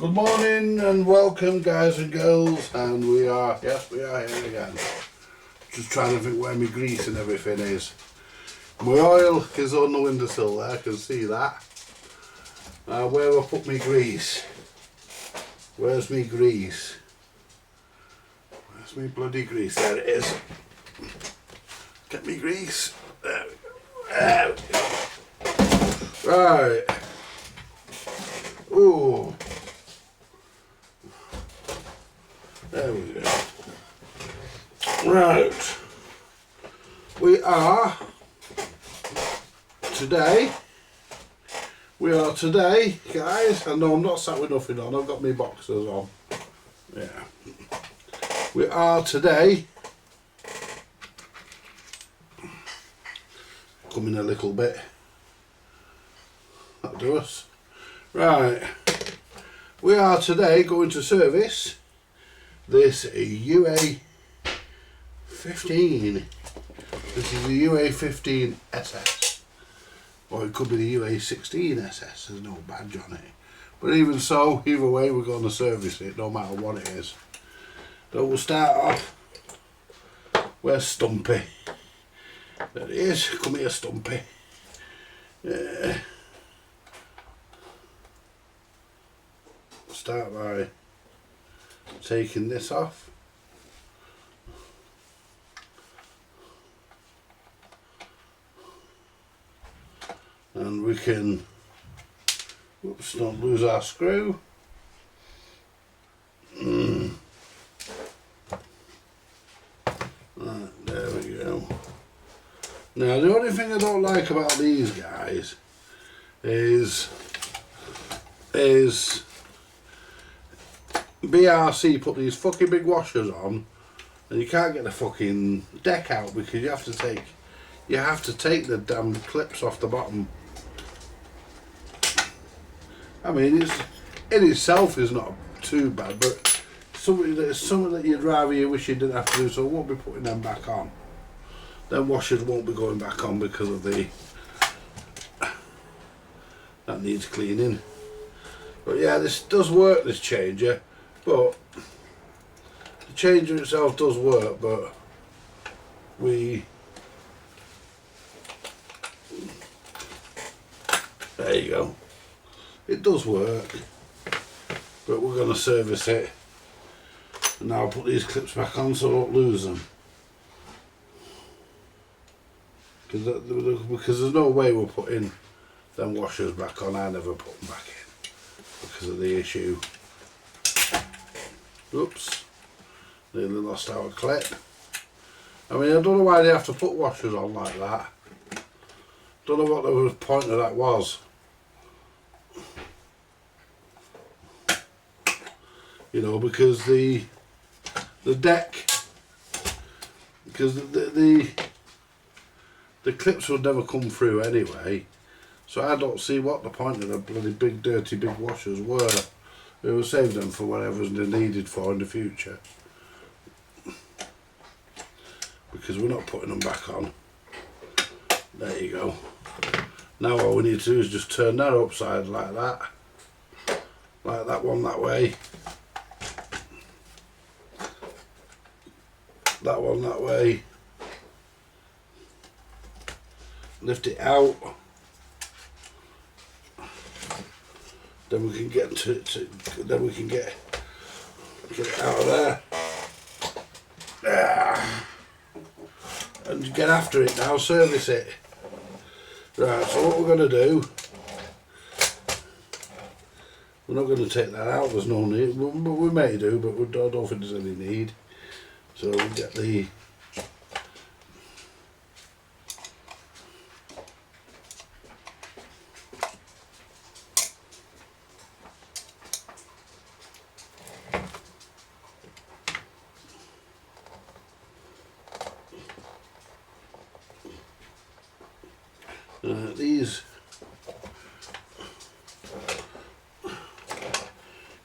Good morning and welcome, guys and girls, and we are here again. Just trying to think where my grease and everything is. My oil is on the windowsill there, I can see that. Where have I put my grease? Where's my grease? Where's my bloody grease? There it is. Get me grease. There we go. There we go. Right. Ooh. There we go. Right. We are today, guys. I know I'm not sat with nothing on. I've got my boxers on. Yeah. We are today. Coming a little bit. That'll do us. Right. We are today going to service this UA 15. This is the UA 15 SS, or it could be the UA 16 SS. There's no badge on it, but even so, either way, we're going to service it no matter what it is. So we'll start off. Where's Stumpy? There he is. Come here, Stumpy. Start by taking this off. And we can, whoops, don't lose our screw. Right, there we go. Now the only thing I don't like about these guys is BRC put these fucking big washers on and you can't get the fucking deck out because you have to take the damn clips off the bottom. I mean, it's in itself is not too bad, but something that you'd rather you wish you didn't have to do, so I won't be putting them back on. Them washers won't be going back on because of that needs cleaning. But yeah, this does work, this changer, but the changer itself does work, but there you go. It does work, but we're going to service it. And now I'll put these clips back on so I don't lose them. Because there's no way we're putting them washers back on. I never put them back in because of the issue. Oops, nearly lost our clip. I mean, I don't know why they have to put washers on like that. Don't know what the point of that was. You know, because the deck, because the clips would never come through anyway, so I don't see what the point of the bloody big dirty big washers were. We will save them for whatever they're needed for in the future, because we're not putting them back on. There you go. Now all we need to do is just turn that upside like that one that way, that one that way, lift it out, then we can get then we can get it out of there. And get after it now, service it. Right, so what we're going to do, we're not going to take that out, there's no need, we may do, but I don't think there's any need. So we'll get the these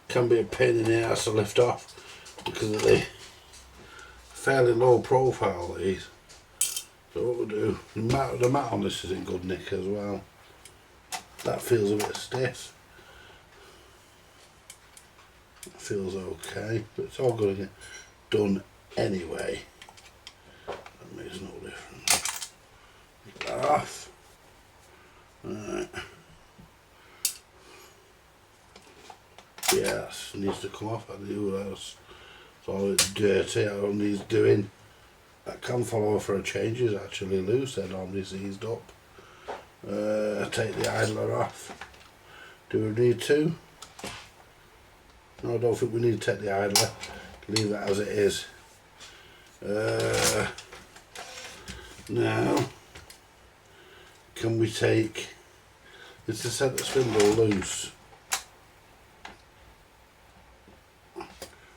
can be a pain in the ass to lift off because of the fairly low profile, these. So what we'll do, the mat on this is in good nick as well. That feels a bit stiff. feels okay, but it's all going to get done anyway. That makes no difference. Take that off. Right. Yes, needs to come off. I do else. It's all it's dirty. I don't need doing. That can follow for a change is actually loose. Then normally seized up. Take the idler off. Do we need to? No, I don't think we need to take the idler. Leave that as it is. Now, can we take? Is the centre spindle loose?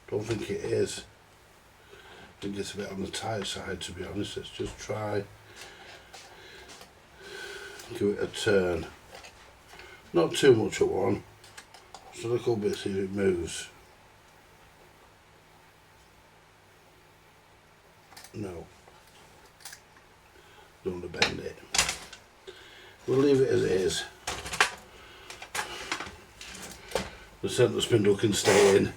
Don't think it is. I think it's a bit on the tight side, to be honest. Let's just try. Give it a turn. Not too much at one. Just a little bit, see if it moves. No. Don't want to bend it. We'll leave it as it is. The centre spindle can stay in.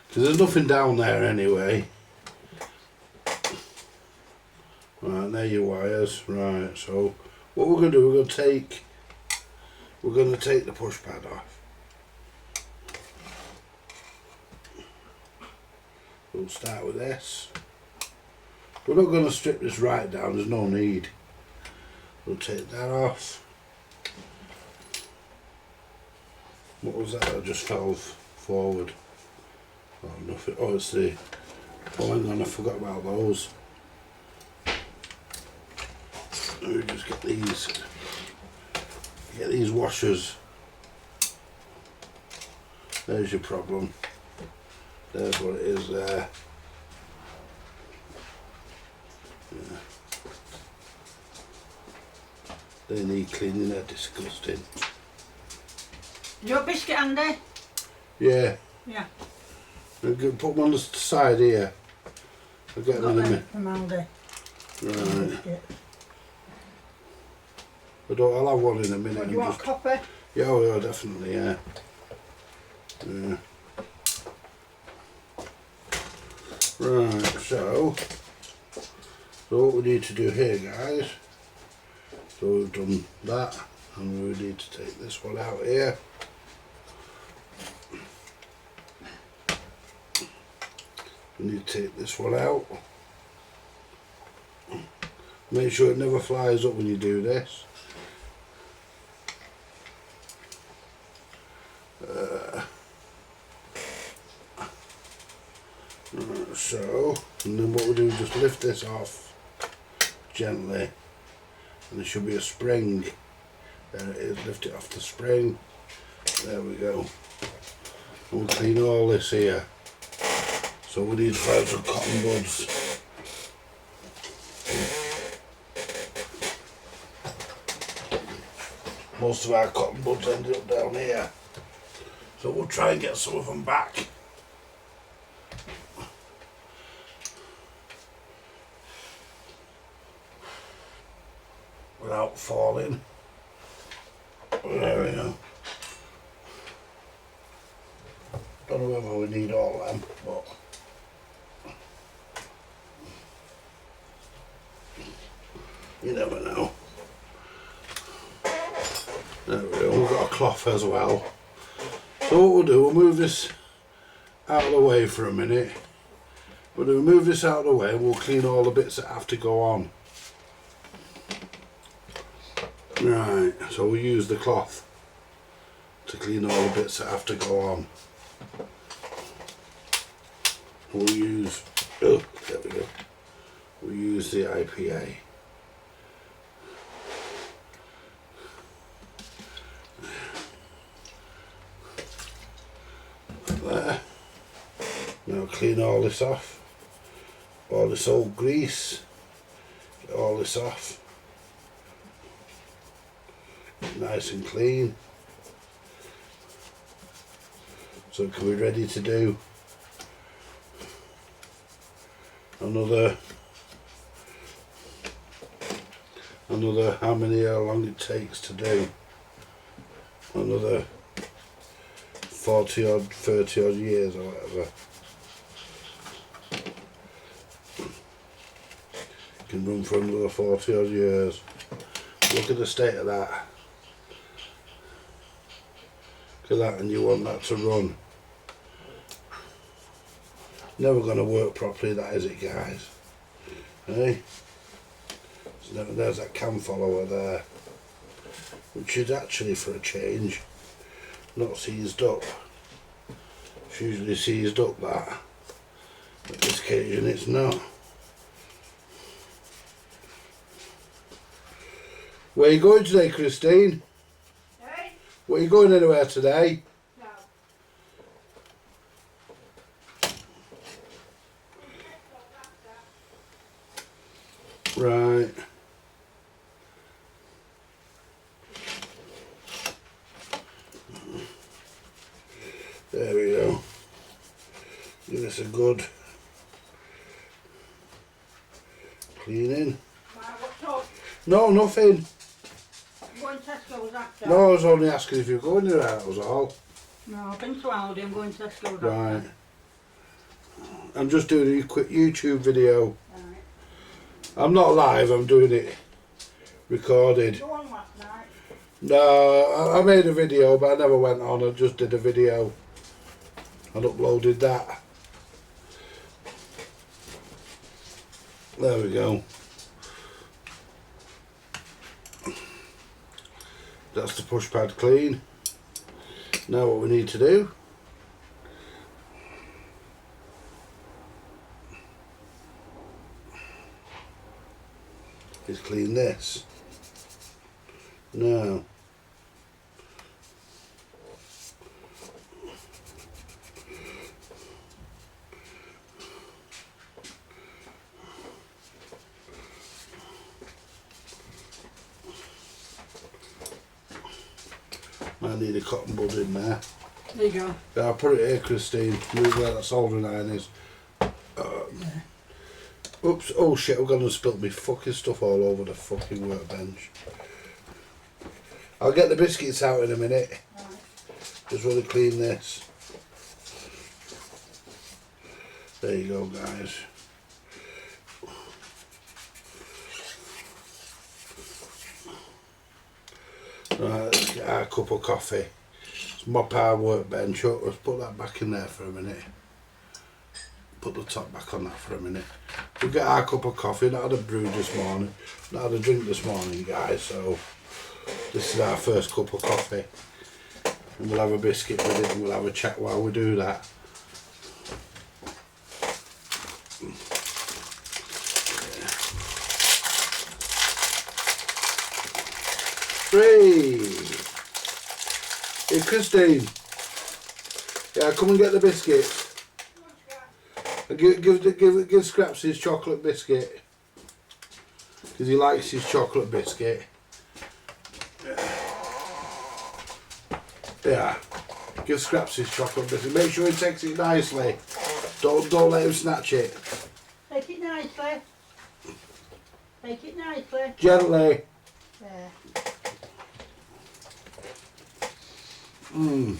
Because there's nothing down there anyway. Right, there are your wires. Right, so what we're going to do, we're going to take the push pad off. We'll start with this. We're not going to strip this right down, there's no need. We'll take that off. What was that? I just fell forward. Oh, nothing. Oh, it's the. Oh, hang on, I forgot about those. Let me just get these washers. There's your problem. There's what it is there. Yeah. They need cleaning, they're disgusting. Your biscuit, Andy? Yeah. Yeah. I'll put them on the side here. I'll get them in a minute. From Andy. Right. I'll have one in a minute. What, do you want a copper? Yeah, oh, yeah, definitely, yeah. Yeah. Right, so what we need to do here, guys, so we've done that, and we need to take this one out here. We need to take this one out. Make sure it never flies up when you do this. So, and then what we do is just lift this off gently, and there should be a spring. There it is, lift it off the spring. There we go. And we'll clean all this here. So we need to find some cotton buds. Most of our cotton buds ended up down here. So we'll try and get some of them back. Without falling. There we go. Don't know whether we need all of them, but you never know. There we go, we've got a cloth as well. So what we'll do, we'll move this out of the way for a minute. We'll move this out of the way and we'll clean all the bits that have to go on. Right, so we'll use the cloth to clean all the bits that have to go on. We'll use, oh, there we go. We'll use the IPA. There. Now clean all this off. All this old grease. Get all this off. Nice and clean. So it can be ready to do another how long it takes to do another 40 odd, 30 odd years or whatever. Can run for another 40 odd years. Look at the state of that. Look at that, and you want that to run. Never going to work properly, that is it, guys. Hey? So there's that cam follower there, which is actually, for a change, not seized up. It's usually seized up, that. But this occasion it's not. Where are you going today, Christine? Hey? Where are you going anywhere today? No. Right. There we go. Give this a good cleaning. What's up? No, nothing. I'm going to Tesco's after. No, I was only asking if you're going anywhere, that was all. No, I've been to Aldi, I'm going to Tesco's Right. after. I'm just doing a quick YouTube video. Right. I'm not live, I'm doing it recorded. Go on last night. No, I made a video, but I never went on. I just did a video and uploaded that. There we go. That's the push pad clean. Now what we need to do is clean this. Now I need a cotton bud in there. There you go. Yeah, I'll put it here, Christine. Move where that soldering iron is. Oops, oh shit, I've gone and spilt me fucking stuff all over the fucking workbench. I'll get the biscuits out in a minute. Right. Just want to clean this. There you go, guys. Right, let's get our cup of coffee. Let's mop our workbench up. Let's put that back in there for a minute. Put the top back on that for a minute. We'll get our cup of coffee. Not had a brew this morning. Not had a drink this morning, guys. So this is our first cup of coffee. And we'll have a biscuit with it and we'll have a chat while we do that. Three. Hey, Christine. Yeah, come and get the biscuits. Give Scraps his chocolate biscuit. Because he likes his chocolate biscuit. Yeah. Give Scraps his chocolate biscuit. Make sure he takes it nicely. Don't let him snatch it. Take it nicely. Take it nicely. Gently. There. Mmm.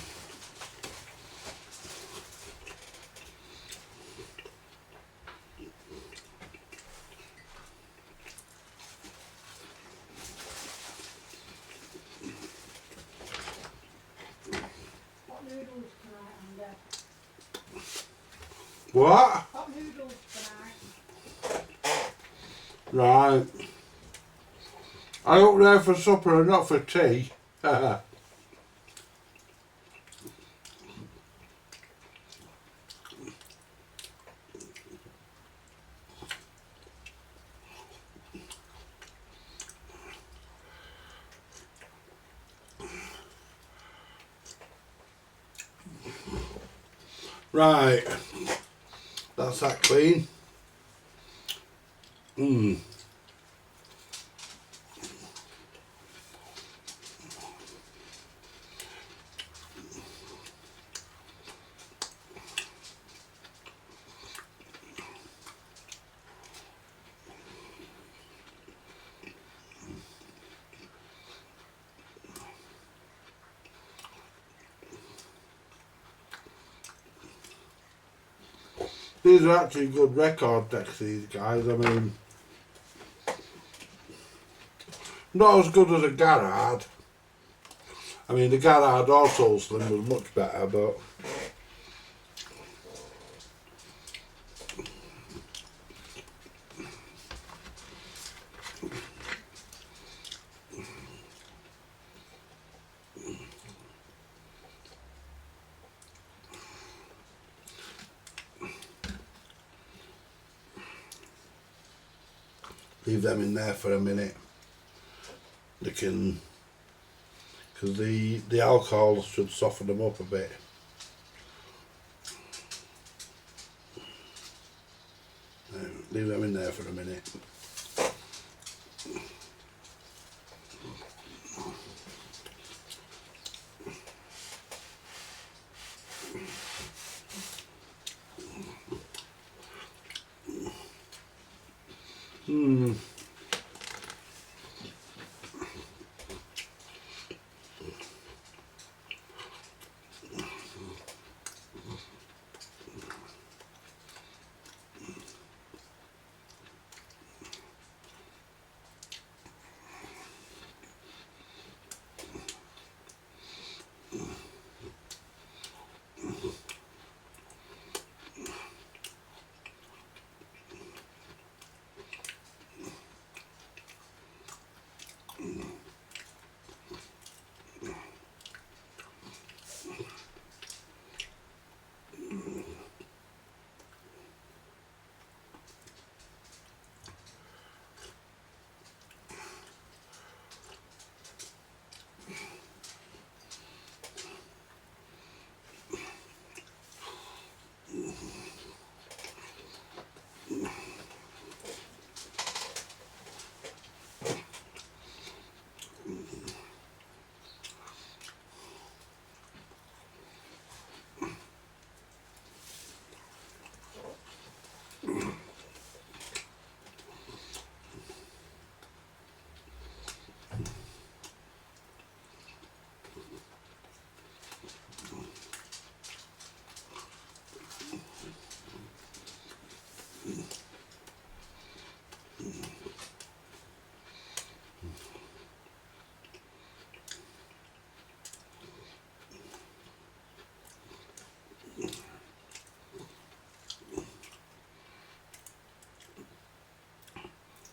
Hot noodles tonight, Andy. What? Hot noodles tonight. Right. I up there for supper and not for tea. Right, that's that clean. Mmm. These are actually good record decks, these guys. I mean, not as good as a Garrard. I mean, the Garrard Auto Slim was much better, but leave them in there for a minute. They can, because the alcohol should soften them up a bit. Leave them in there for a minute.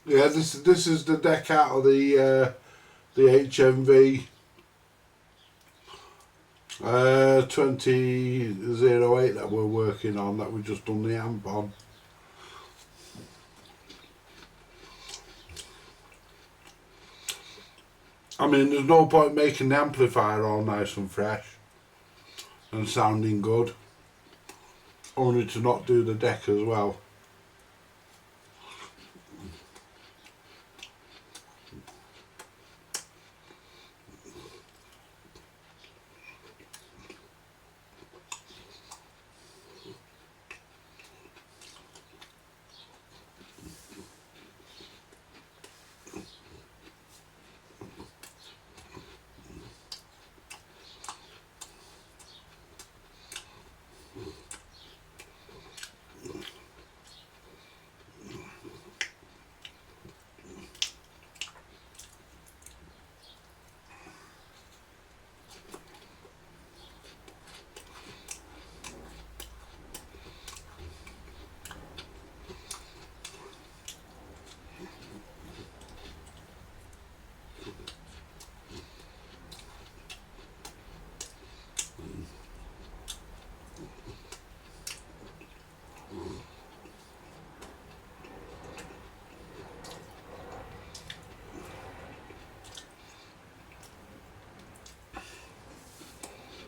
Yeah, this is the deck out of the HMV 2008 that we're working on, that we just done the amp on. I mean, there's no point making the amplifier all nice and fresh and sounding good, only to not do the deck as well.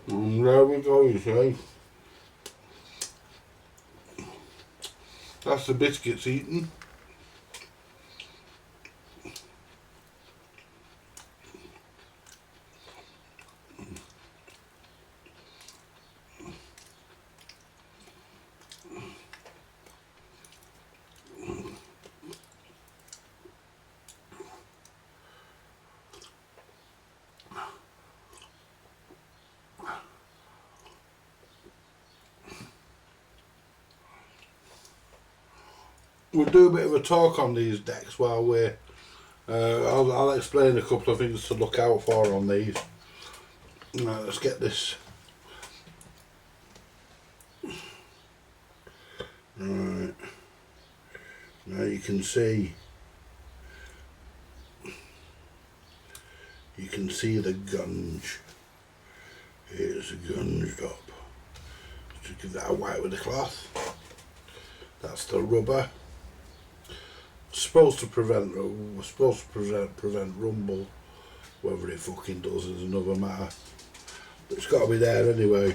And there we go, you see. That's the biscuits eaten. we'll do a bit of a talk on these decks while we're. I'll explain a couple of things to look out for on these. Let's get this. Right. Now you can see. You can see the gunge. Here's the gunged up. Just give that a wipe with the cloth. That's the rubber. Supposed to prevent rumble. Whether it fucking does is another matter. But it's got to be there anyway.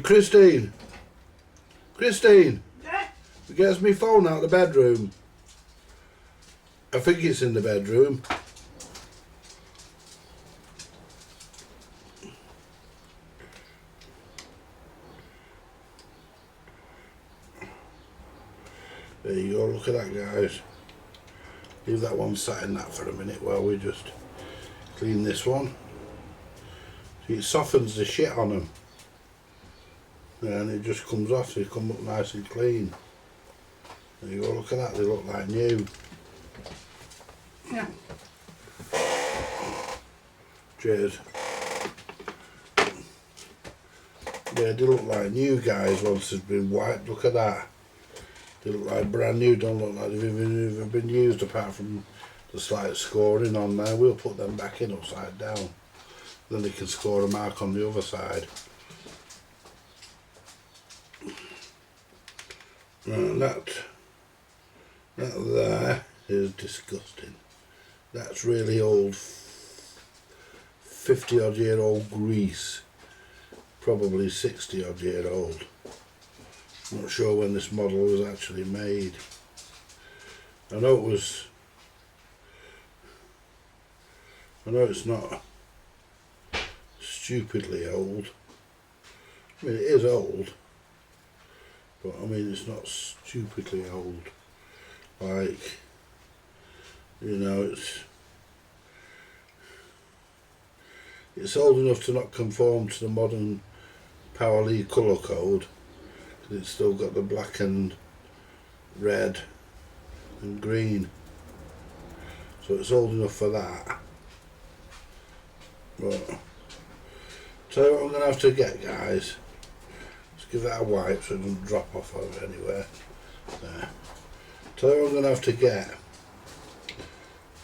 Christine, Yeah. gets me phone out of the bedroom. I think it's in the bedroom. There you go, look at that, guys. Leave that one sat in that for a minute while we just clean this one. See, it softens the shit on them. And it just comes off, they come up nice and clean. There you go, look at that, they look like new. Yeah. Cheers. Yeah, they look like new, guys, once they've been wiped. Look at that. They look like brand new, don't look like they've even been used apart from the slight scoring on there. We'll put them back in upside down. Then they can score a mark on the other side. And that there is disgusting. That's really old, 50 odd year old grease. Probably 60 odd year old. I'm not sure when this model was actually made. I know it's not stupidly old. I mean, it is old, but I mean, it's not stupidly old. Like, you know, it's old enough to not conform to the modern Power League colour code. It's still got the black and red and green, so it's old enough for that. But tell you what I'm going to have to get, guys. Let's give that a wipe so it doesn't drop off over anywhere. There. Tell you what I'm going to have to get.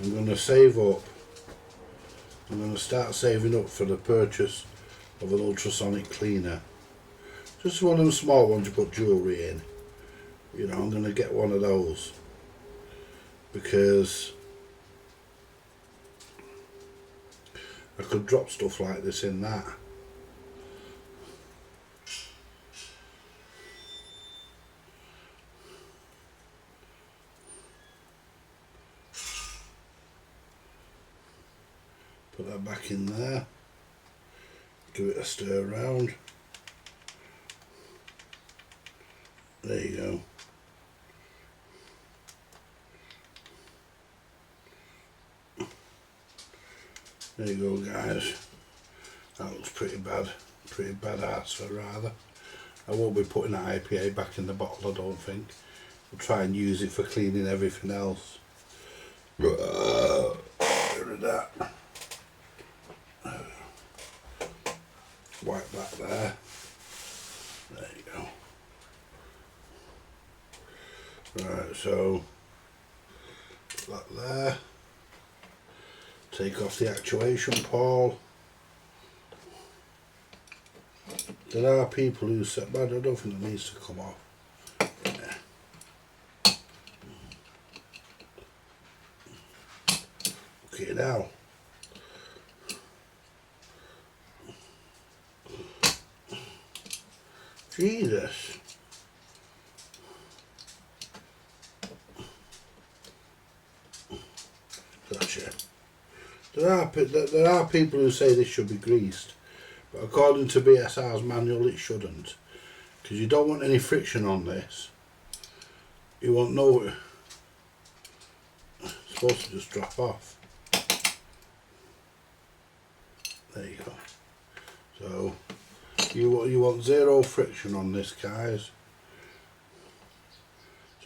I'm going to save up. I'm going to start saving up for the purchase of an ultrasonic cleaner. Just one of them small ones you put jewellery in. You know, I'm going to get one of those. Because I could drop stuff like this in that. Put that back in there. Give it a stir around. There you go. There you go, guys. That looks pretty bad. Pretty badass, rather. I won't be putting that IPA back in the bottle, I don't think. I'll try and use it for cleaning everything else. Get rid of that. Wipe that there. There you go. Right, so put that there. Take off the actuation pole. There are people who say, but I don't think it needs to come off. Yeah. Okay, now. Jesus. Gotcha. There are people who say this should be greased, but according to BSR's manual it shouldn't, because you don't want any friction on this. You want no. It's supposed to just drop off. There you go. So you want zero friction on this, guys.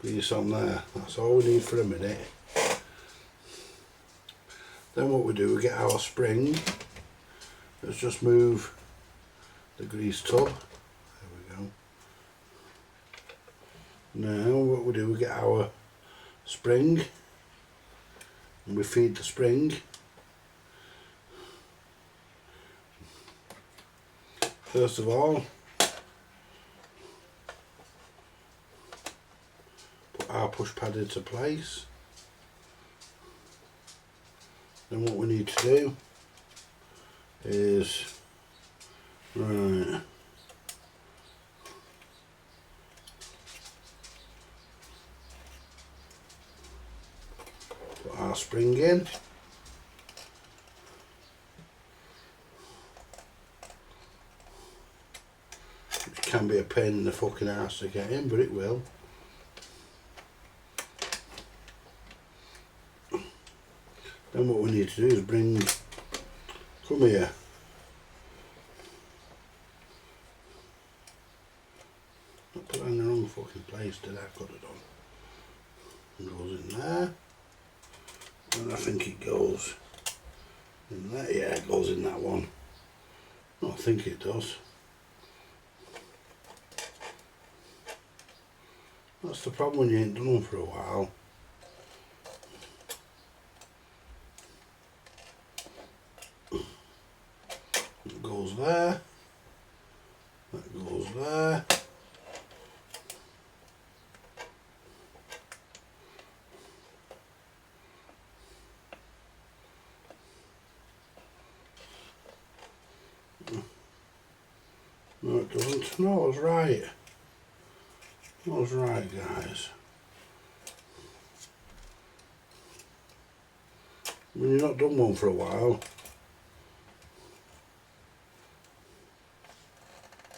grease on there. That's all we need for a minute. Then what we do, we get our spring. Let's just move the grease tub. There we go. Now what we do, we get our spring and we feed the spring. First of all, put our push pad into place. Then what we need to do is, right, put our spring in. Which can be a pain in the fucking ass to get in, but it will. Then what we need to do is come here. I put it in the wrong fucking place, did I? Could have done. It goes in there. And I think it goes in there. Yeah, it goes in that one. I think it does. That's the problem when you ain't done them for a while. It goes there. That goes there. No, it doesn't. No, I was right. I was right, guys. When you've not done one for a while,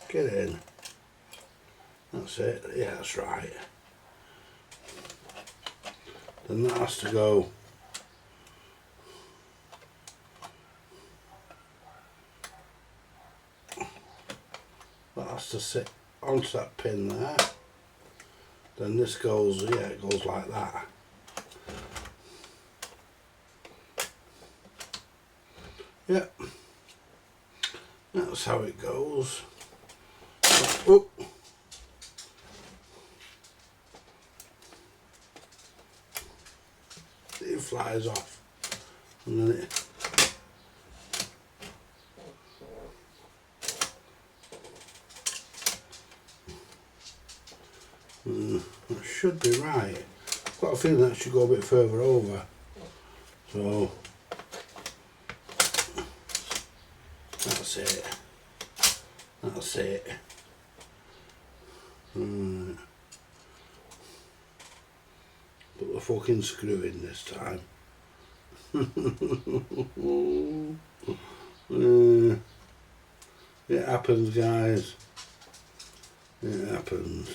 get in. That's it. Yeah, that's right. Then that has to go. That has to sit onto that pin there. Then this goes, yeah, it goes like that. Yep. That's how it goes. Oh. It flies off. And then it that should be right. I've got a feeling that should go a bit further over. So that's it. That's it. Right. Put the fucking screw in this time. It happens, guys. It happens.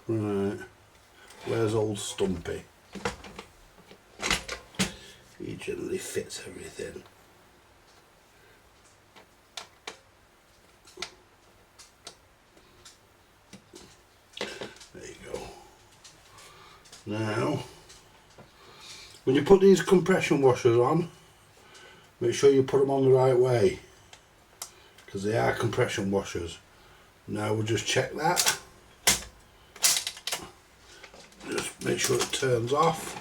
Right, where's old Stumpy? He generally fits everything. There you go. Now, when you put these compression washers on, make sure you put them on the right way, because they are compression washers. Now we'll just check that. Just make sure it turns off.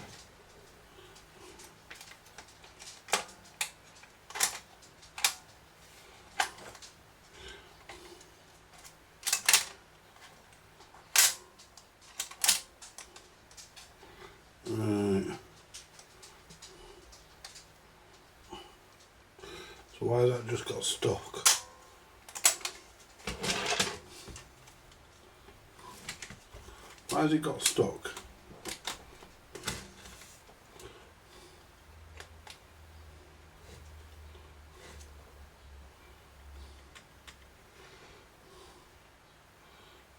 Right. So why has that just got stuck? Why has it got stuck?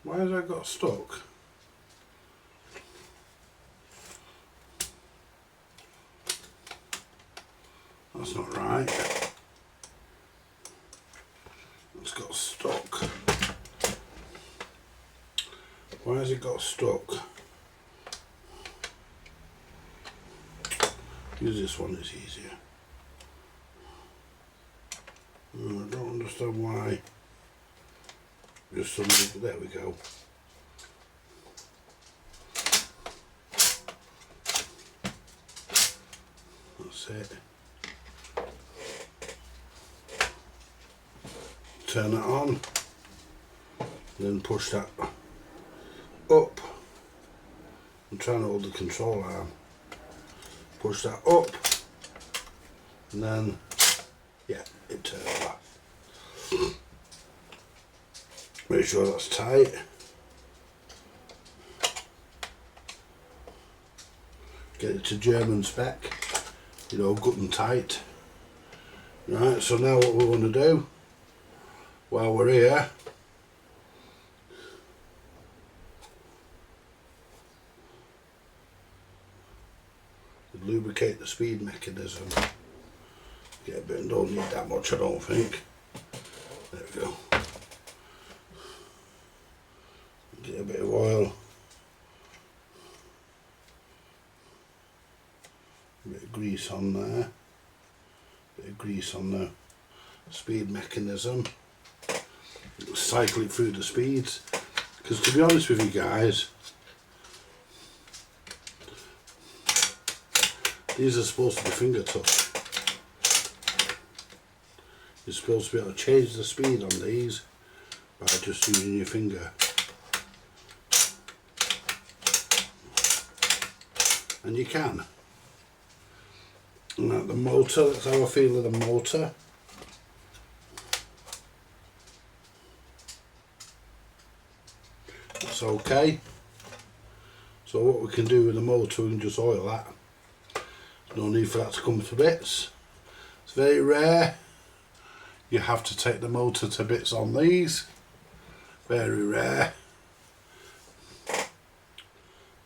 Why has that got stuck? That's not right. It's got Why has it got stuck? Use this one, it's easier. I don't understand why. Just suddenly, there we go. That's it. Turn it on, then push that up. I'm trying to hold the control arm. Push that up, and then, yeah, it turns off. Make sure that's tight. Get it to German spec, you know, good and tight. Right, so now what we want to do, while we're here, lubricate the speed mechanism. Get a bit, don't need that much, I don't think. There we go. Get a bit of oil. A bit of grease on there. Bit of grease on the speed mechanism. Cycle it through the speeds. Because to be honest with you guys, these are supposed to be finger touch. You're supposed to be able to change the speed on these by just using your finger. And you can. Now the motor, let's have a feel of the motor. That's okay. So what we can do with the motor, we can just oil that. No need for that to come to bits. It's very rare you have to take the motor to bits on these. Very rare.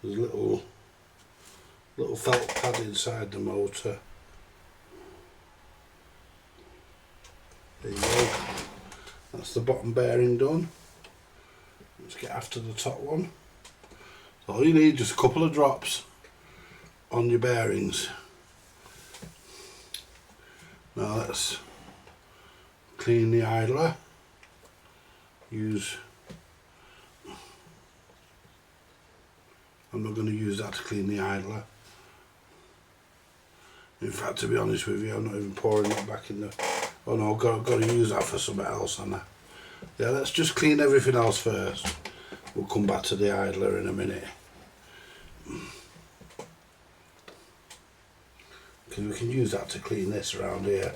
There's a little felt pad inside the motor. There you go. That's the bottom bearing done. Let's get after the top one. So all you need is just a couple of drops on your bearings. Now let's clean the idler. I'm not going to use that to clean the idler. In fact, to be honest with you, I'm not even pouring that back in the... Oh no, I've got to use that for something else, haven't I? Yeah, let's just clean everything else first. We'll come back to the idler in a minute. Because we can use that to clean this around here.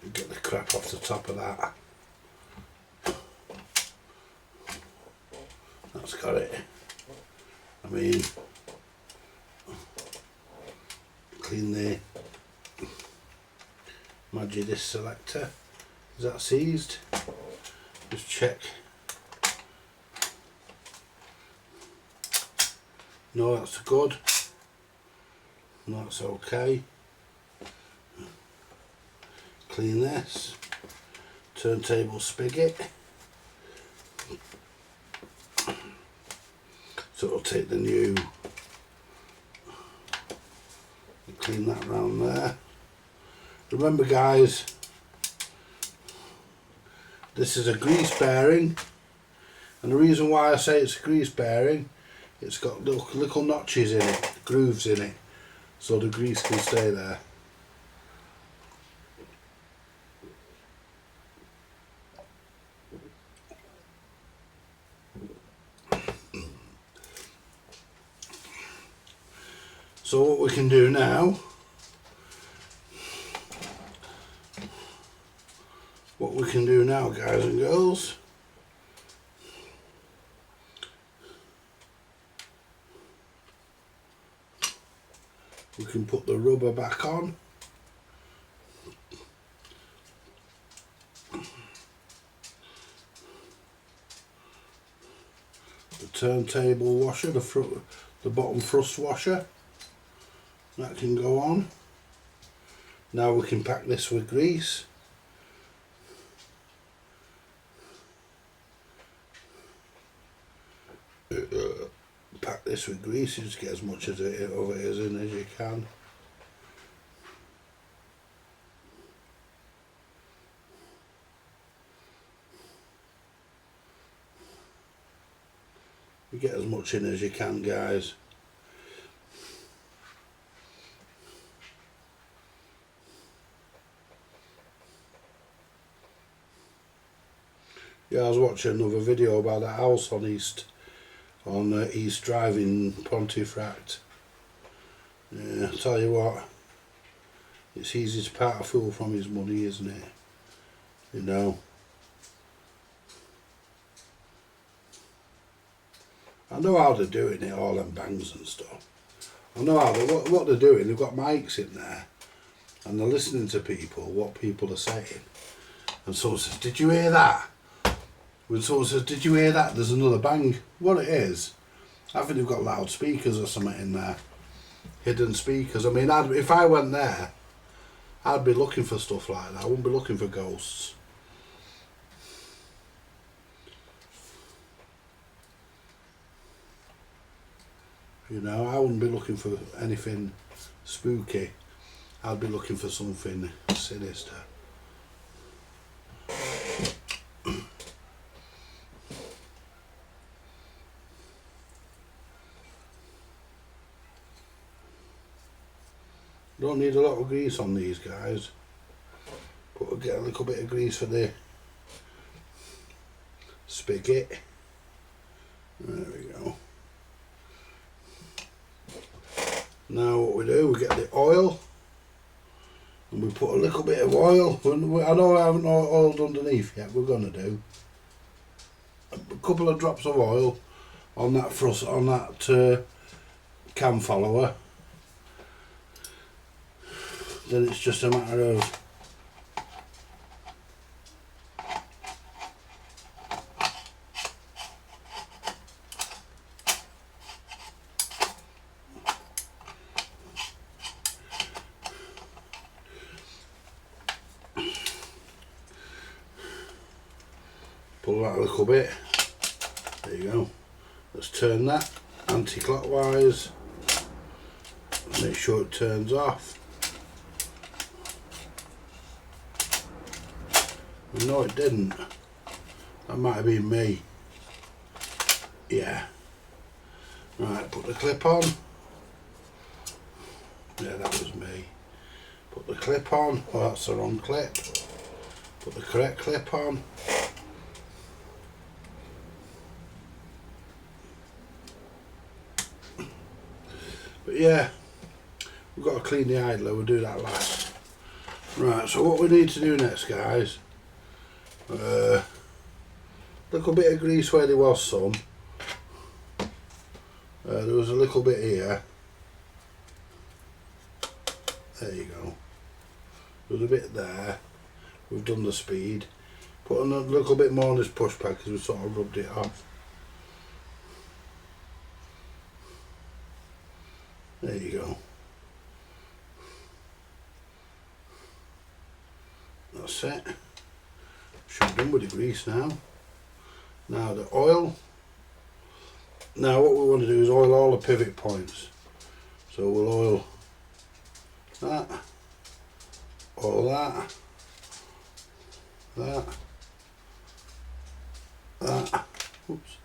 And get the crap off the top of that. That's got it. I mean, clean the Magidis selector. Is that seized? Just check. No, that's good. No, that's okay. Clean this. Turntable spigot. So it'll take the new. Clean that round there. Remember guys, this is a grease bearing, and the reason why I say it's a grease bearing, it's got little notches in it, grooves in it, so the grease can stay there. So what we can do now, guys and girls, we can put the rubber back on. The turntable washer, the bottom thrust washer, that can go on. Now we can pack this with grease. this with grease, you just get as much of it is in as you can. You get as much in as you can, guys. Yeah, I was watching another video about that house on East Drive in Pontefract. Yeah, I tell you what, it's easy to part a fool from his money, isn't it? You know. I know how they're doing it, all them bangs and stuff. I know how what they're doing. They've got mics in there, and they're listening to people, what people are saying. And someone says, "Did you hear that?" When someone says, "Did you hear that?" There's another bang. What it is, I think they've got loudspeakers or something in there, hidden speakers. I mean, if I went there, I'd be looking for stuff like that. I wouldn't be looking for ghosts. You know, I wouldn't be looking for anything spooky. I'd be looking for something sinister. Don't need a lot of grease on these guys, but we'll get a little bit of grease for the spigot. There we go. Now what we do, we get the oil and we put a little bit of oil. I know I haven't oiled underneath yet. We're going to do a couple of drops of oil on that cam follower. Then it's just a matter of pull that a little bit. There you go. Let's turn that anti-clockwise. Make sure it turns off. No, it didn't. That might have been me. Yeah. Right, put the clip on. Yeah, that was me. Put the clip on. Oh, that's the wrong clip. Put the correct clip on. But yeah, we've got to clean the idler. We'll do that last. Right, so what we need to do next, guys, little bit of grease where there was some. There was a little bit here. There you go. There's a bit there. We've done the speed. Put a little bit more on this push pad because we sort of rubbed it off. There you go. That's it. Should be done with the grease now. Now the oil. Now what we want to do is oil all the pivot points. So we'll oil that, oil that, that, that, oops,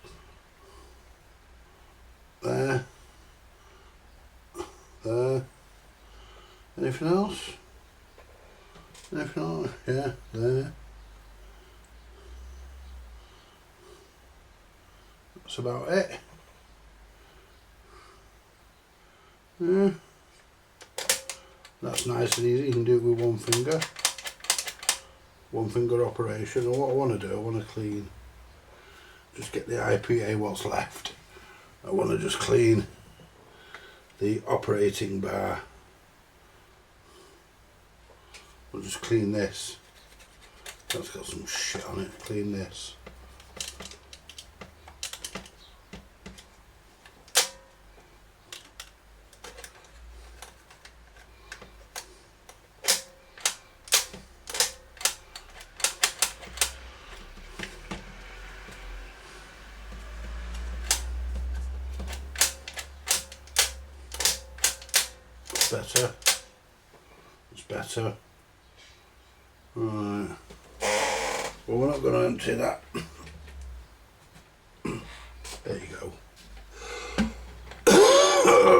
there, there. Anything else? Anything else? Yeah, there. That's about it. Yeah. That's nice and easy. You can do it with one finger. One finger operation. And what I want to do, I want to clean. Just get the IPA what's left. I want to just clean the operating bar. We'll just clean this. That's got some shit on it. Clean this. That's better. That's better. Right. Well, we're not going to empty that. There you go.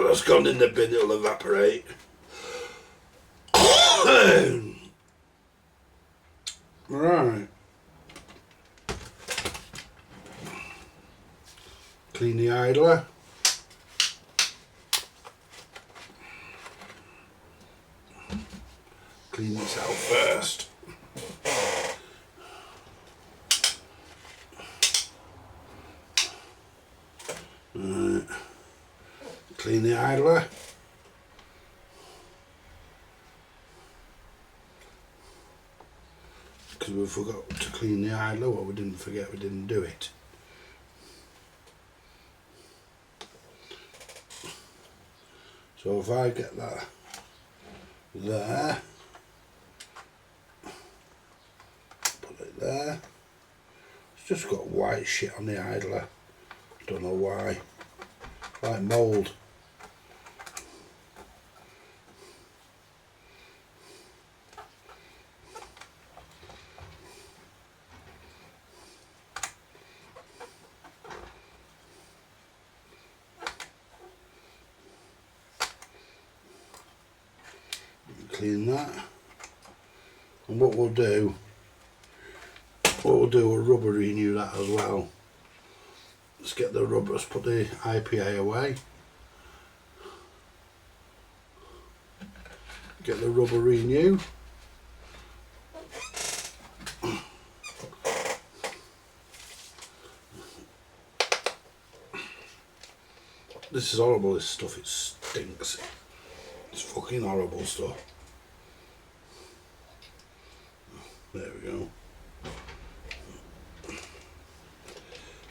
That's gone in the bin, it'll evaporate. Right. Clean the idler. Clean this out first. Right. Clean the idler. Because we forgot to clean the idler. Well, we didn't forget, we didn't do it. So if I get that there, put it there. It's just got white shit on the idler. Don't know why. Like mould. Clean that. And what we'll do, we'll rubber renew that as well. Let's get the rubber, let's put the IPA away. Get the rubber renew. This is horrible, this stuff, it stinks. It's fucking horrible stuff. There we go.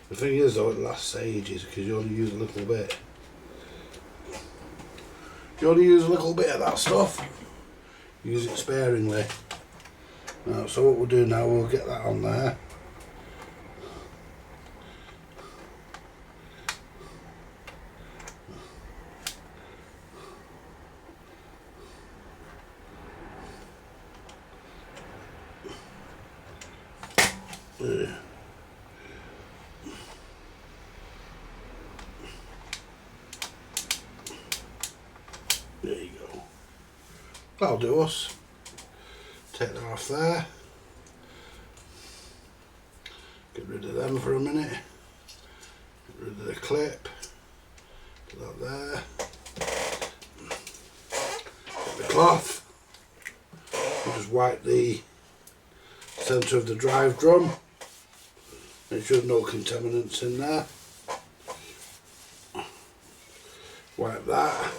The thing is though, it lasts ages because you only use a little bit. You only use a little bit of that stuff. Use it sparingly. Now, so what we'll do now, we'll get that on there. There you go. That'll do us. Take that off there. Get rid of them for a minute. Get rid of the clip. Put that there. Get the cloth. And just wipe the centre of the drive drum. Make sure there's no contaminants in there. Wipe that.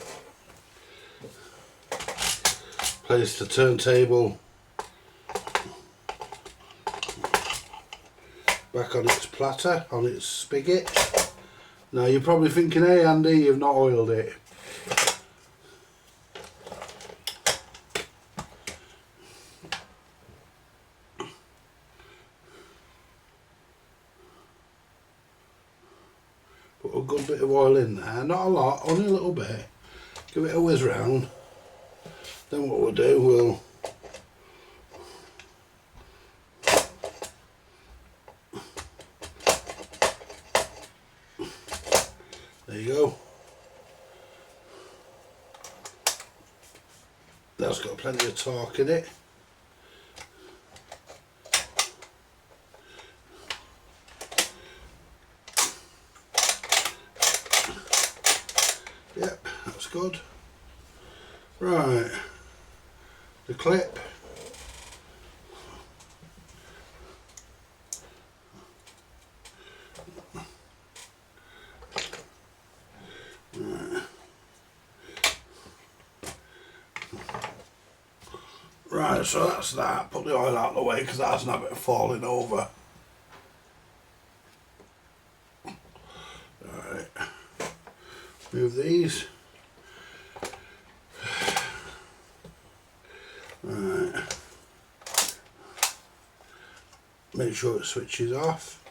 Place the turntable back on its platter, on its spigot. Now you're probably thinking, hey Andy, you've not oiled it. Put a good bit of oil in there, not a lot, only a little bit. Give it a whiz round. Then what we'll do, there you go. That's got plenty of torque in it. Yep, that's good. Right. The clip. Right, so that's that. Put the oil out of the way because that has a habit of falling over. Alright. Move these. Right. Make sure it switches off.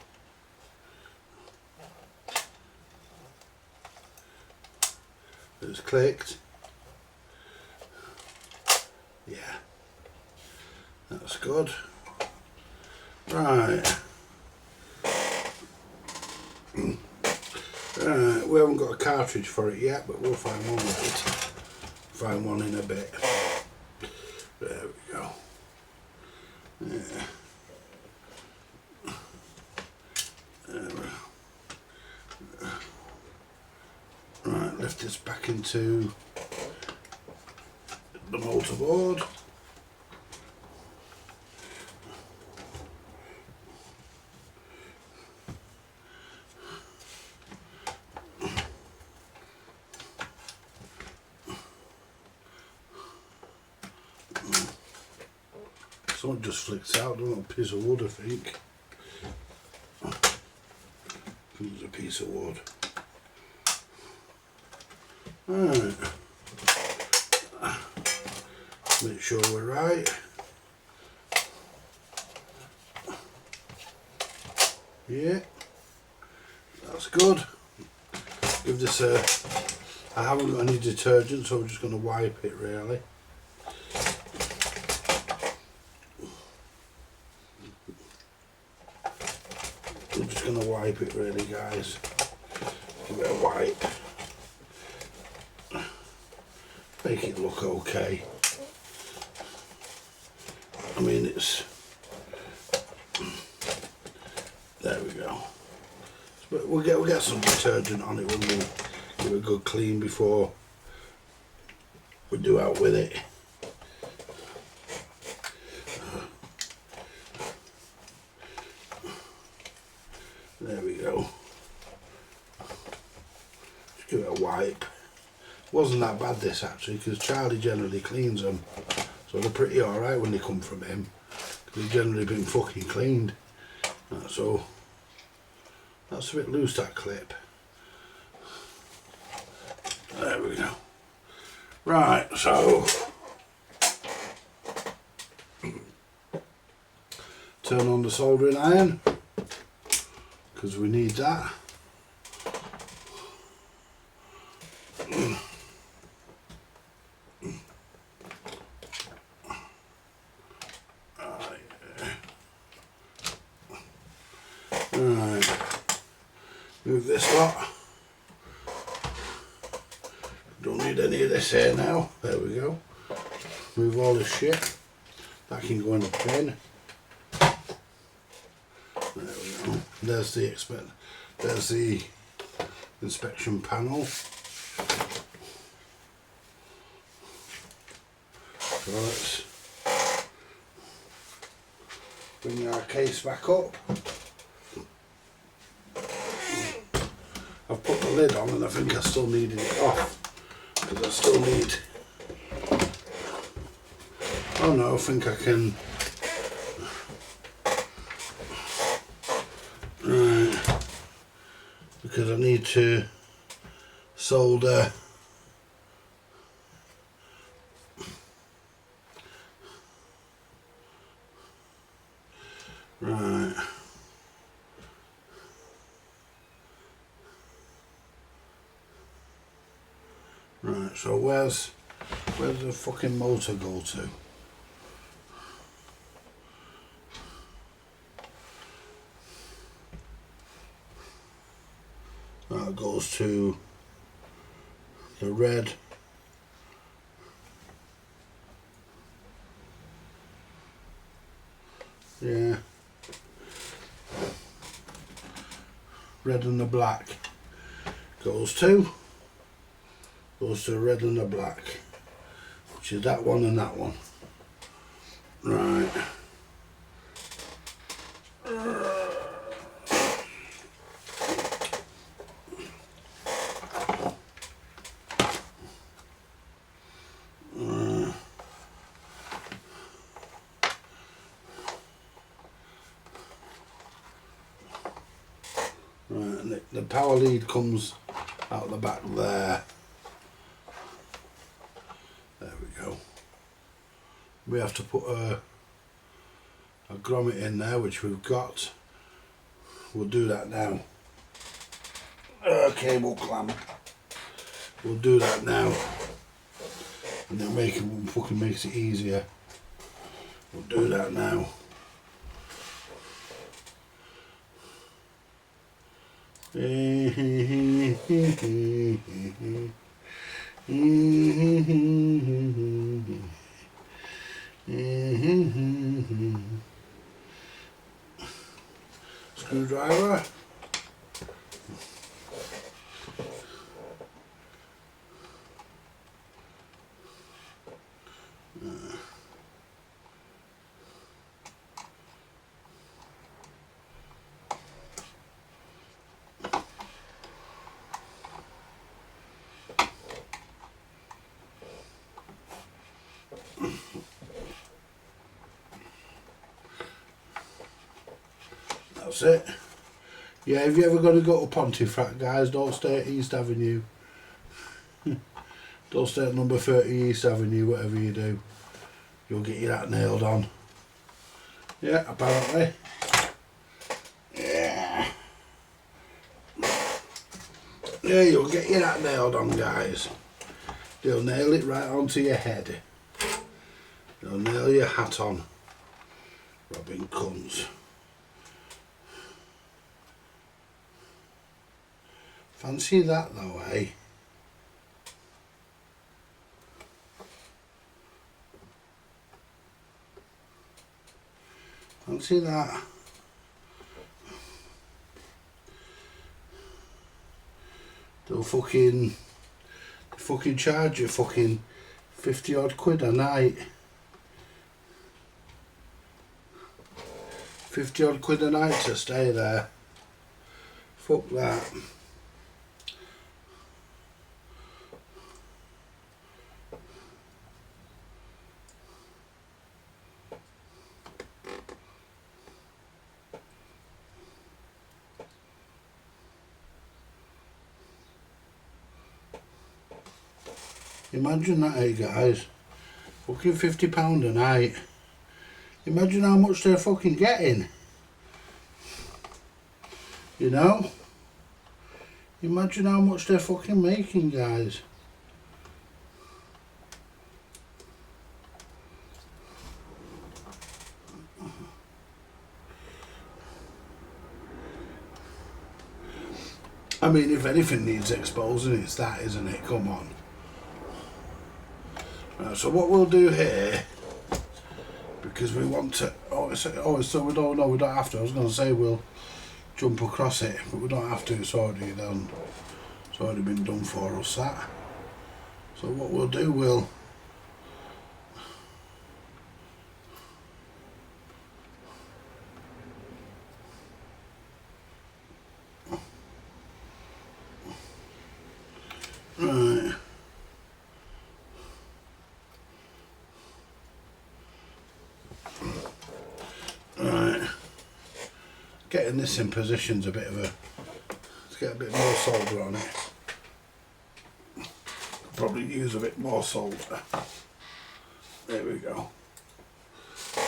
It's clicked. good. Right. We haven't got a cartridge for it yet, but we'll find one with it. Find one in a bit. There we go. Yeah. Right, lift this back into the motor board. Someone just flicks out, a little piece of wood, I think. It's a piece of wood. Alright. Make sure we're right. Yeah. That's good. Give this a... I haven't got any detergent, so I'm just going to wipe it really. I'm just going to wipe it really, guys. Give it a wipe. Make it look okay. I mean, it's... There we go. But we'll get some detergent on it when we give it a good clean before we do out with it. There we go. Just give it a wipe. Wasn't that bad this actually, because Charlie generally cleans them, so they're pretty alright when they come from him. They've generally been fucking cleaned. So that's a bit loose, that clip. There we go. Right, so turn on the soldering iron, because we need that. Right, move this lot. Don't need any of this here now. There we go. Move all this shit. That can go in the bin. There we go. There's the inspection panel. So let's bring our case back up. I've put the lid on and I think I still needed it off, because I still need... Oh no, I think I can... Right, because I need to solder right. Right, so where's the fucking motor go to? That goes to the red. Yeah. Red and the black goes to red and the black, which is that one and that one. Right. Right, and the power lead comes out the back there. There we go. We have to put a grommet in there, which we've got. We'll do that now. Cable clamp. We'll do that now. And then fucking makes it easier. We'll do that now. Screwdriver. That's it. Yeah, if you ever got to go to Pontefract, guys, don't stay at East Avenue. Don't stay at number 30 East Avenue, whatever you do. You'll get your hat nailed on. Yeah, apparently. Yeah. Yeah, you'll get your hat nailed on, guys. They'll nail it right onto your head. They'll nail your hat on. Robbing cunts. Fancy that though, eh? Fancy that. They'll fucking charge you fucking 50 odd quid a night. 50 odd quid a night to stay there. Fuck that. Imagine that, hey guys. Fucking £50 a night. Imagine how much they're fucking getting. You know? Imagine how much they're fucking making, guys. I mean, if anything needs exposing, it's that, isn't it? Come on. Right, so what we'll do here, because we want to, so we don't know, we don't have to. I was going to say we'll jump across it, but we don't have to. It's already done. It's already been done for us, that. So what we'll do, we'll right. Right. Getting this in position's a bit of a, let's get a bit more solder on it. Probably use a bit more solder. There we go.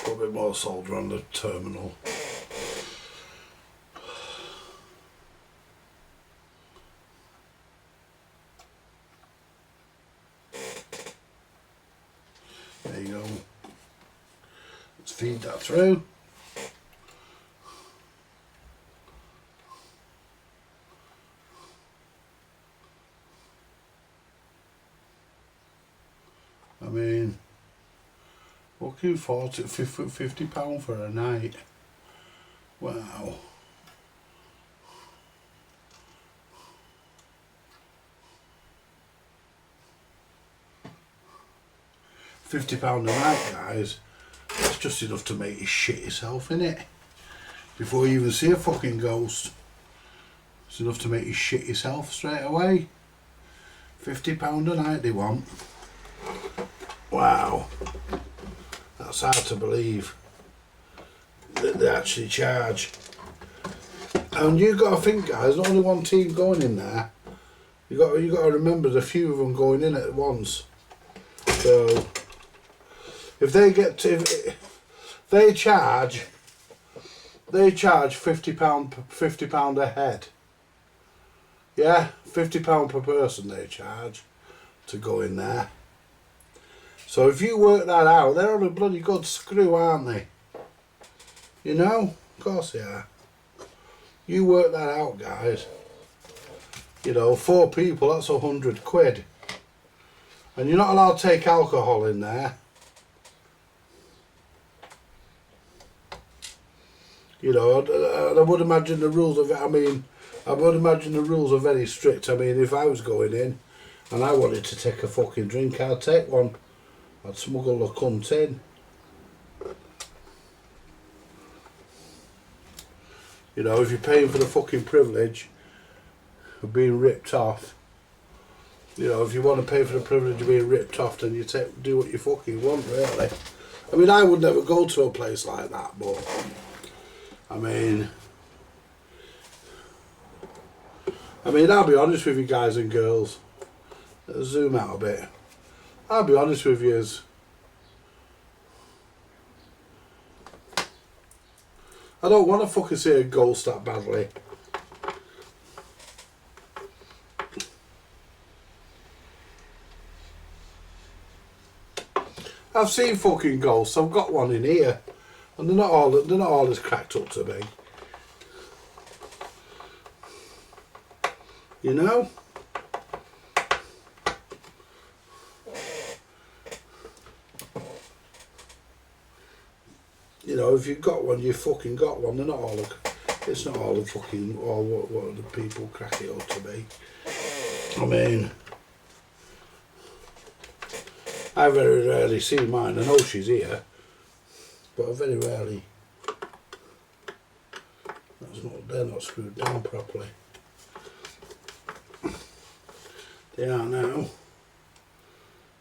Put a bit more solder on the terminal. There you go. Let's feed that through. I mean, fucking £50 for a night. Wow. £50 a night, guys. That's just enough to make you shit yourself, innit? Before you even see a fucking ghost. It's enough to make you shit yourself straight away. £50 a night they want. Wow. That's hard to believe that they actually charge. And you've got to think, guys, only one team going in there. You got to remember there's a few of them going in at once. So if they get to, if they charge £50 a head. Yeah, £50 per person they charge to go in there. So if you work that out, they're on a bloody good screw, aren't they? You know? Of course they are. You work that out, guys. You know, 4 people, that's £100. And you're not allowed to take alcohol in there. You know, and I would imagine the rules of it, I would imagine the rules are very strict. I mean, if I was going in and I wanted to take a fucking drink, I'd take one. I'd smuggle the cunt in. You know, if you're paying for the fucking privilege of being ripped off, you know, if you want to pay for the privilege of being ripped off, then you do what you fucking want, really. I mean, I would never go to a place like that, but I mean, I'll be honest with you guys and girls. Let's zoom out a bit. I'll be honest with you. I don't want to fucking see a goal that badly. I've seen fucking goals. I've got one in here, and they're not all as cracked up to be. You know? You know, if you've got one, you've fucking got one. They're not all. It's not all the fucking all what the people crack it up to be. I mean, I very rarely see mine. I know she's here, but I very rarely. They're not screwed down properly. They are now.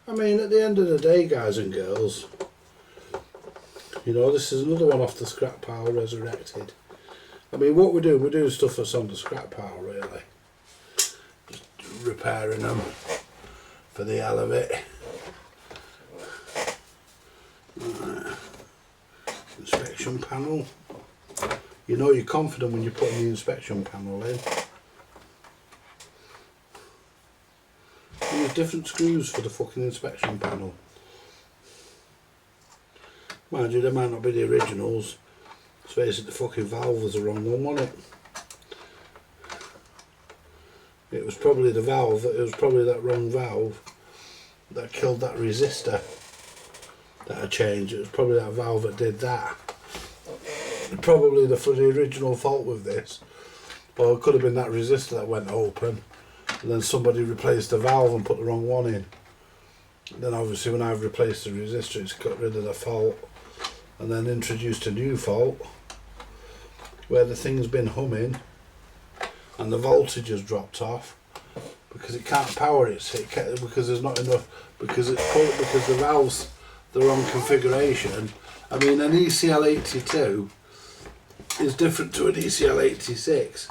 I mean, at the end of the day, guys and girls, you know, this is another one off the scrap pile resurrected. I mean, what we're doing stuff that's on the scrap pile, really. Just repairing them for the hell of it. Right. Inspection panel. You know you're confident when you're putting the inspection panel in. Use different screws for the fucking inspection panel. Mind you, they might not be the originals. Let's face it, the fucking valve was the wrong one, wasn't it? It was probably the valve, it was probably that wrong valve that killed that resistor that I changed. It was probably that valve that did that. Probably the original fault with this. Or it could have been that resistor that went open, and then somebody replaced the valve and put the wrong one in. Then obviously when I've replaced the resistor, it's got rid of the fault and then introduced a new fault where the thing's been humming and the voltage has dropped off because it can't power it, because there's not enough, because the valve's the wrong configuration. I mean, an ECL82 is different to an ECL86.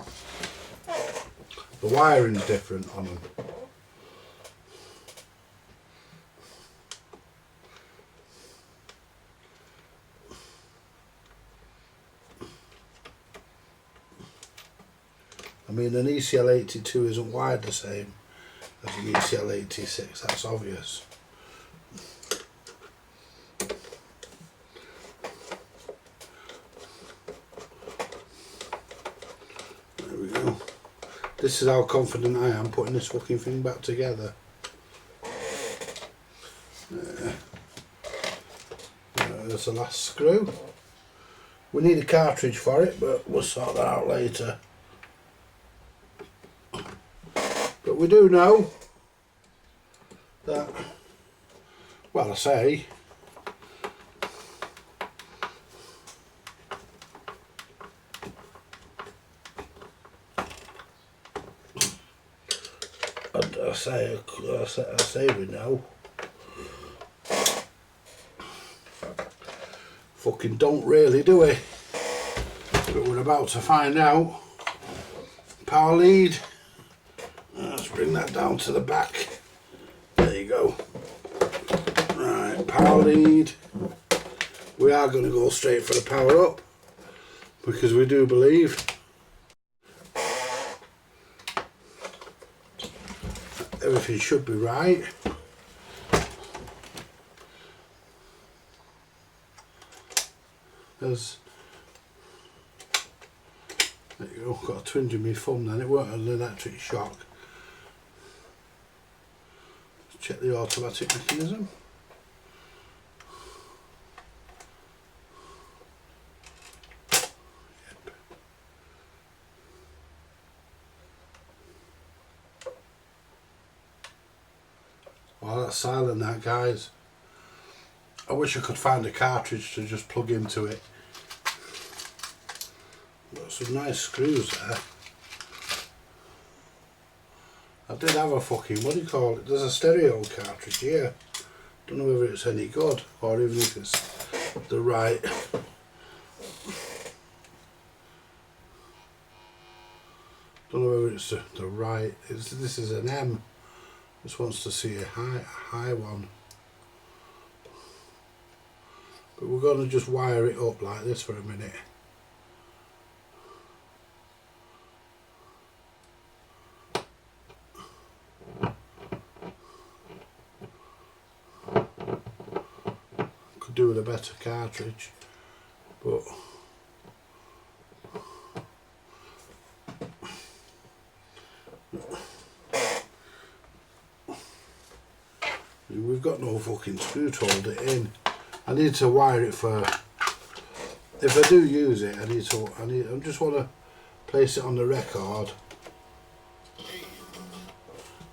The wiring's different on them. I mean, an ECL82 isn't wired the same as an ECL86, that's obvious. There we go. This is how confident I am putting this fucking thing back together. There's the last screw. We need a cartridge for it, but we'll sort that out later. But we do know that, well, I say, I say we know. Fucking don't really, do we? But we're about to find out. Power lead. Let's bring that down to the back. There you go. Right, power lead. We are going to go straight for the power up because we do believe everything should be right. as there you go, got a twinge in my thumb then, it weren't an electric shock. Check the automatic mechanism. Yep. Oh, that's silent that, guys. I wish I could find a cartridge to just plug into it. Got some nice screws there. I did have a fucking, what do you call it? There's a stereo cartridge here. Don't know whether it's any good or even if it's the right. Don't know whether it's the right. This is an M. Just wants to see a high one. But we're going to just wire it up like this for a minute. Could do with a better cartridge, but we've got no fucking screw to hold it in. I need to wire it for, if I do use it, I just want to place it on the record.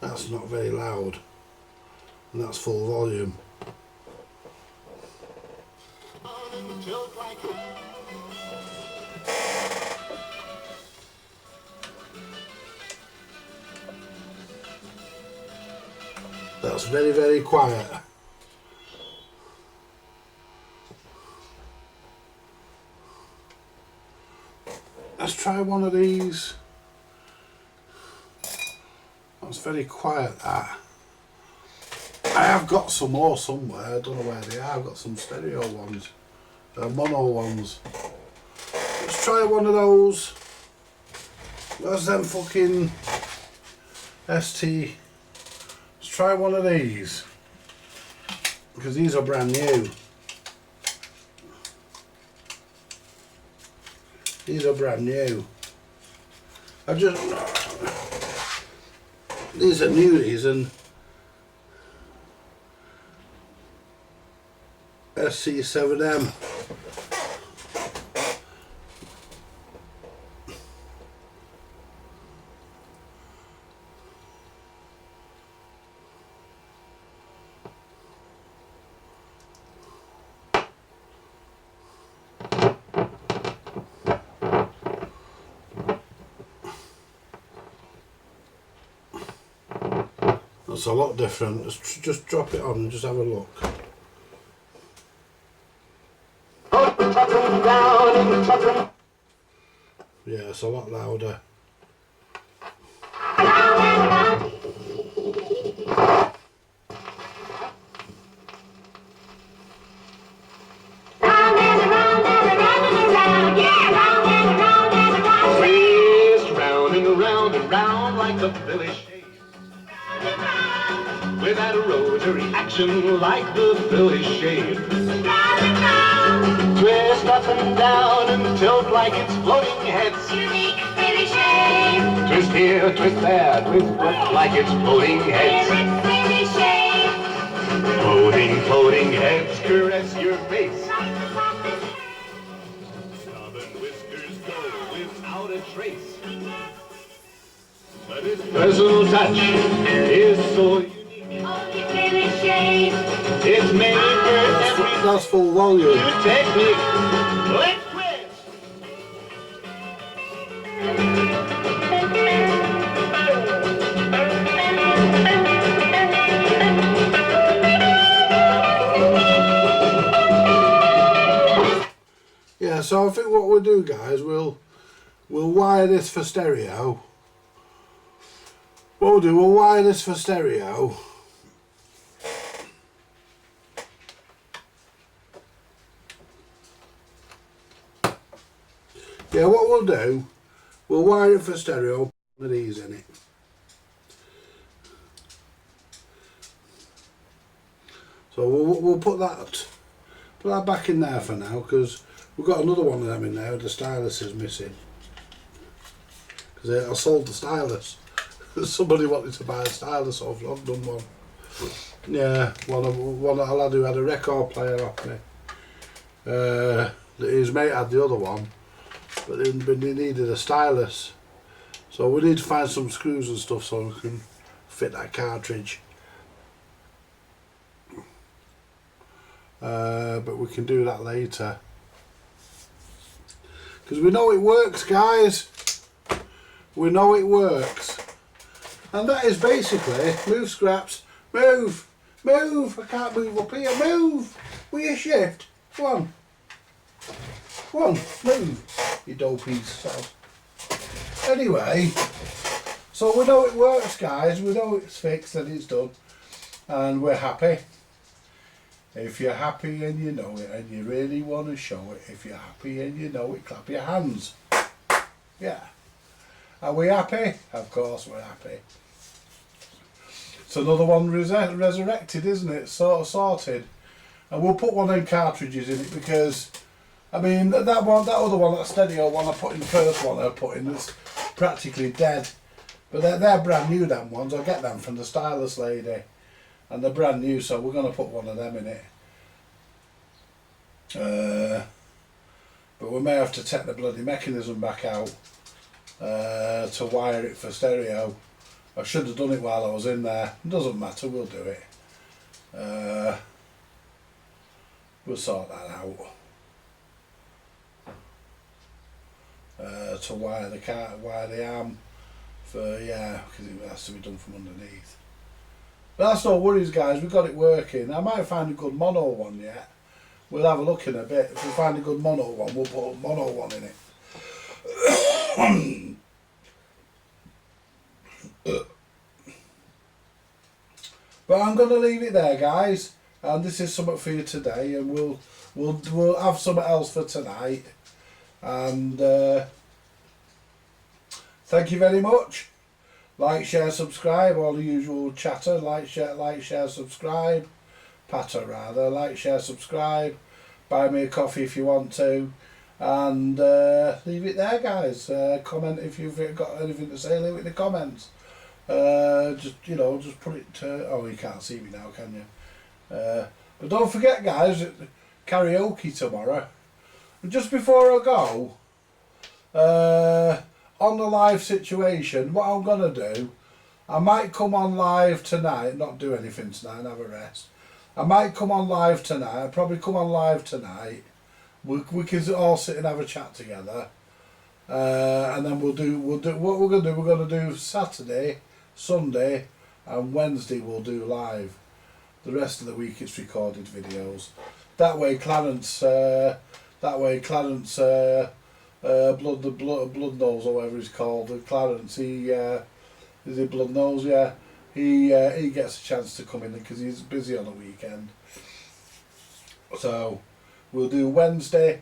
That's not very loud, and that's full volume. That's very, very quiet. Let's try one of these. That's very quiet, that. I have got some more somewhere, I don't know where they are. I've got some stereo ones, mono ones. Let's try one of those. Where's them fucking ST? Let's try one of these, because these are brand new. These are brand new. These are new, these, and SC7M. That's a lot different. Just drop it on and just have a look. Yeah, it's a lot louder. Like the Philly shade, without a rotary action like the Philly shade. Twist up and down and tilt like it's floating heads. Unique Philly shade. Twist here, twist there, twist like it's floating heads. Philly shade. Floating heads caress your face. Stubborn whiskers go without a trace. But his personal touch is so unique. It's made for every That's full volume. technique. Let's twist. Yeah, so I think what we'll do, guys, we'll wire this for stereo. What we'll do, we'll wire this for stereo. Yeah, what we'll do, we'll wire it for stereo, put one of these in it. So we'll put that back in there for now, because We've got another one of them in there. The stylus is missing because I sold the stylus. Somebody wanted to buy a stylus off. I've done one. Yeah, one a lad who had a record player off me. His mate had the other one, but he needed a stylus. So we need to find some screws and stuff so we can fit that cartridge. But we can do that later. Because we know it works, guys. We know it works. And that is basically, move scraps, move, move. I can't move up here, move. Will you shift? Come on. Come on, move, you dopies. So, anyway, so we know it works, guys. We know it's fixed and it's done. And we're happy. If you're happy and you know it and you really want to show it, if you're happy and you know it, clap your hands. Yeah. Are we happy? Of course we're happy. It's another one resurrected, isn't it? Sort of sorted. And we'll put one of them cartridges in it because, I mean, that other one, that Stedio one I put in, the first one I put in, it's practically dead. But they're brand new, them ones. I get them from the stylus lady. And they're brand new, so we're going to put one of them in it. But we may have to take the bloody mechanism back out to wire it for stereo. I should have done it while I was in there. It doesn't matter, we'll do it. We'll sort that out. To wire the arm for, yeah, because it has to be done from underneath. But that's no worries, guys, we've got it working. I might find a good mono one yet. We'll have a look in a bit. If we find a good mono one, we'll put a mono one in it. But I'm going to leave it there, guys. And this is something for you today, and we'll have something else for tonight. And thank you very much. Like, share, subscribe, all the usual chatter. Like, share, subscribe. Patter, rather. Like, share, subscribe. Buy me a coffee if you want to. And leave it there, guys. Comment if you've got anything to say. Leave it in the comments. Just put it to... Oh, you can't see me now, can you? But don't forget, guys, karaoke tomorrow. And just before I go... on the live situation, what I'm going to do, I might come on live tonight, not do anything tonight, have a rest. I might come on live tonight, I'll probably come on live tonight. We can all sit and have a chat together. And then we'll do what we're going to do, we're going to do Saturday, Sunday and Wednesday we'll do live. The rest of the week it's recorded videos. That way Clarence, Blood Nose or whatever he's called, Clarence, is it Blood Nose? Yeah, he gets a chance to come in because he's busy on the weekend. So we'll do Wednesday,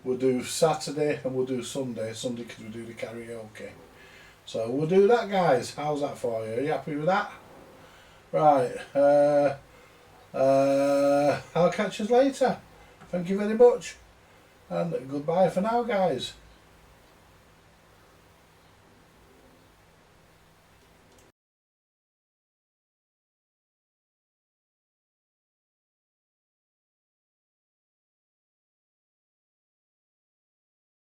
we'll do Saturday, and we'll do Sunday because we do the karaoke. So we'll do that, guys. How's that for you? Are you happy with that? Right. I'll catch you later. Thank you very much, and goodbye for now, guys.